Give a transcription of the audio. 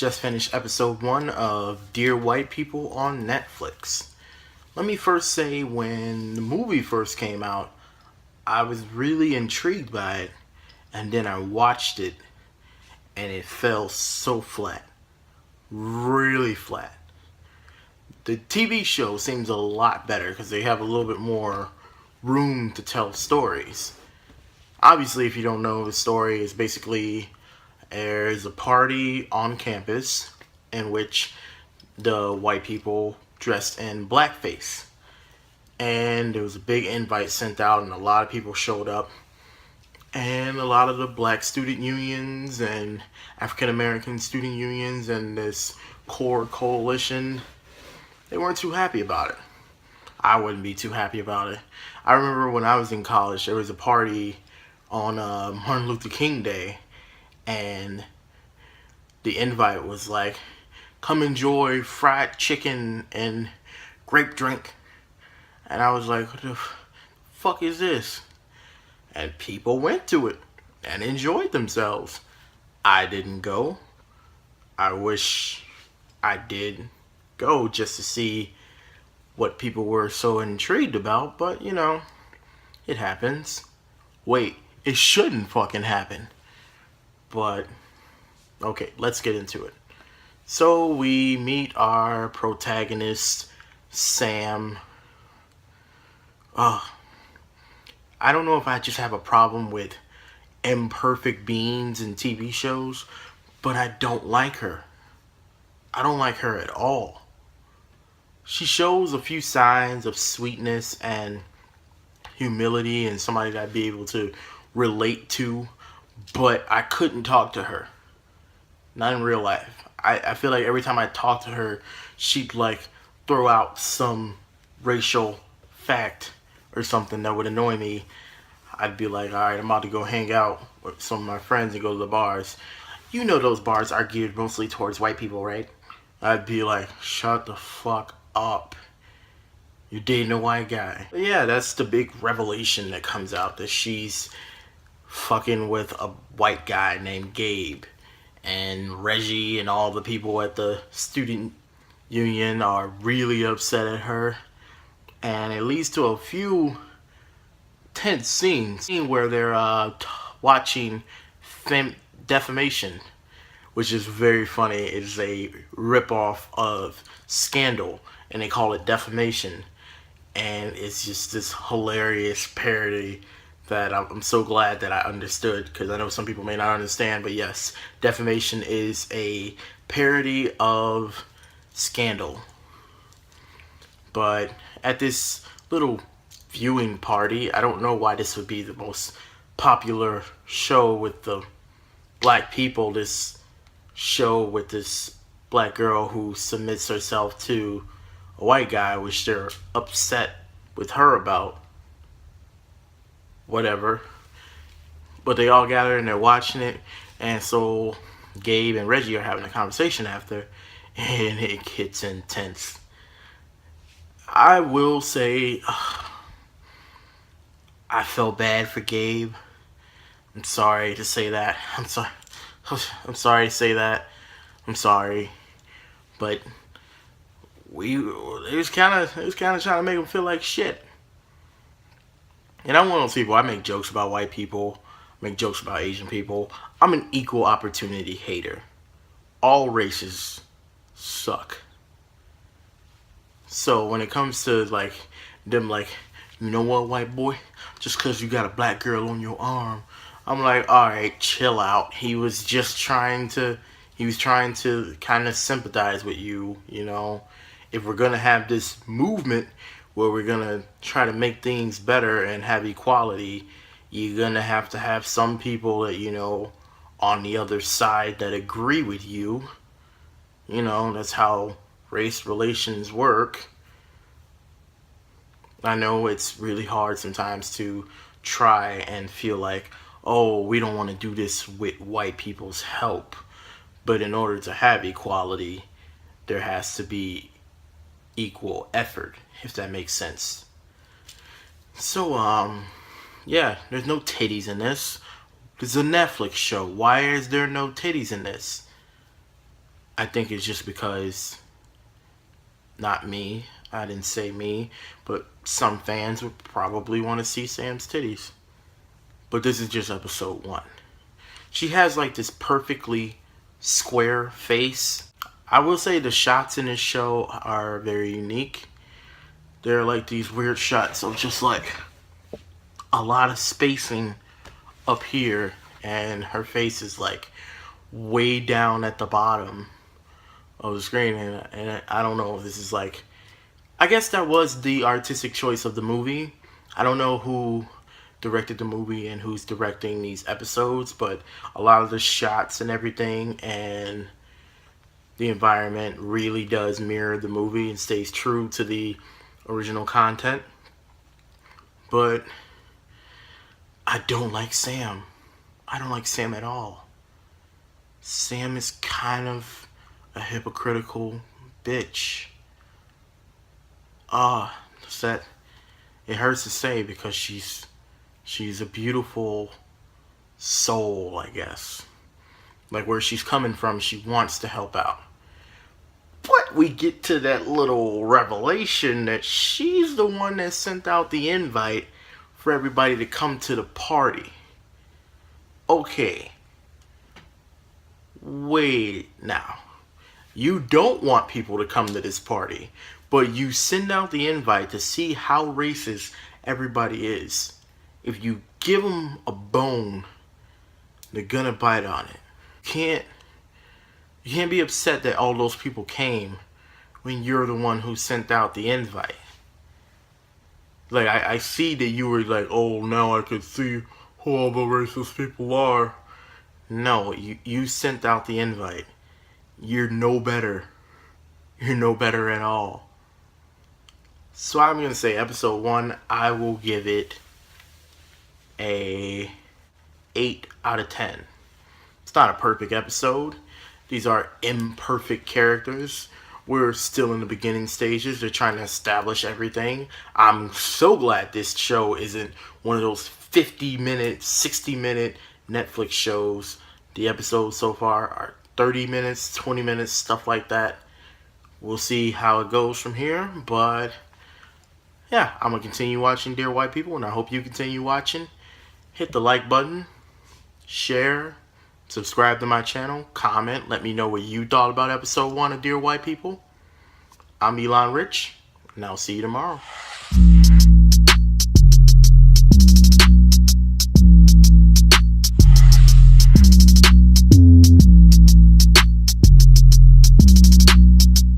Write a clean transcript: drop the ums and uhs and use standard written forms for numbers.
just finished episode 1 of Dear White People on Netflix. Let me first say, when the movie first came out, I was really intrigued by it, and then I watched it, and it fell so flat. Really flat. The TV show seems a lot better because they have a little bit more room to tell stories. Obviously, if you don't know, the story is basically there's a party on campus in which the white people dressed in blackface. And there was a big invite sent out, and a lot of people showed up. And a lot of the black student unions and African American student unions and this core coalition, they weren't too happy about it. I wouldn't be too happy about it. I remember when I was in college, there was a party on Martin Luther King Day, and the invite was like, come enjoy fried chicken and grape drink. And I was like, what the fuck is this? And people went to it and enjoyed themselves. I didn't go. I wish I did go just to see what people were so intrigued about, but you know, it happens. Wait, it shouldn't fucking happen. But, okay, let's get into it. So we meet our protagonist, Sam. I don't know if I just have a problem with imperfect beings in TV shows, but I don't like her. I don't like her at all. She shows a few signs of sweetness and humility and somebody that I'd be able to relate to, but I couldn't talk to her. Not in real life. I feel like every time I talk to her, she'd like throw out some racial fact or something that would annoy me. I'd be like, alright, I'm about to go hang out with some of my friends and go to the bars. You know those bars are geared mostly towards white people, right? I'd be like, shut the fuck up. You're dating a white guy. But yeah, that's the big revelation that comes out, that she's fucking with a white guy named Gabe. And Reggie and all the people at the student union are really upset at her. And it leads to a few tense scenes where they're watching defamation, which is very funny. It's a ripoff of Scandal, and they call it defamation. And it's just this hilarious parody that I'm so glad that I understood, because I know some people may not understand, but yes, defamation is a parody of Scandal. But at this little viewing party, I don't know why this would be the most popular show with the black people, this show with this black girl who submits herself to a white guy, which they're upset with her about. Whatever. But they all gather and they're watching it, and so Gabe and Reggie are having a conversation after, and it gets intense. I will say, I felt bad for Gabe. I'm sorry to say that. I'm sorry to say that. I'm sorry. But it was kind of trying to make him feel like shit. And I'm one of those people, I make jokes about white people, make jokes about Asian people. I'm an equal opportunity hater. All races suck. So when it comes to like them, like, you know what, white boy, just cause you got a black girl on your arm, I'm like, alright, chill out. He was trying to kind of sympathize with you, you know. If we're gonna have this movement where we're gonna try to make things better and have equality, you're gonna have to have some people that, you know, on the other side that agree with you. You know, that's how race relations work. I know it's really hard sometimes to try and feel like, oh, we don't want to do this with white people's help. But in order to have equality, there has to be equal effort, if that makes sense. So, yeah, there's no titties in this. It's a Netflix show. Why is there no titties in this? I think it's just because, not me, I didn't say me, but some fans would probably want to see Sam's titties. But this is just episode 1. She has like this perfectly square face. I will say the shots in this show are very unique. They're like these weird shots of just like a lot of spacing up here, and her face is like way down at the bottom of the screen. And I don't know if this is like, I guess that was the artistic choice of the movie. I don't know who directed the movie and who's directing these episodes, but a lot of the shots and everything and the environment really does mirror the movie and stays true to the original content. But I don't like Sam. I don't like Sam at all. Sam is kind of a hypocritical bitch. That it hurts to say because she's a beautiful soul, I guess. Like where she's coming from, she wants to help out. But we get to that little revelation that she's the one that sent out the invite for everybody to come to the party. Okay. Wait now. You don't want people to come to this party, but you send out the invite to see how racist everybody is. If you give them a bone, they're gonna bite on it. You can't be upset that all those people came when you're the one who sent out the invite. Like, I see that you were like, oh, now I can see who all the racist people are. No, you sent out the invite. You're no better. You're no better at all. So I'm going to say episode 1, I will give it a 8 out of 10. It's not a perfect episode. These are imperfect characters. We're still in the beginning stages. They're trying to establish everything. I'm so glad this show isn't one of those 50-minute, 60-minute Netflix shows. The episodes so far are 30 minutes, 20 minutes, stuff like that. We'll see how it goes from here. But yeah, I'm going to continue watching Dear White People, and I hope you continue watching. Hit the like button, share, subscribe to my channel, comment, let me know what you thought about episode 1 of Dear White People. I'm Elon Rich, and I'll see you tomorrow.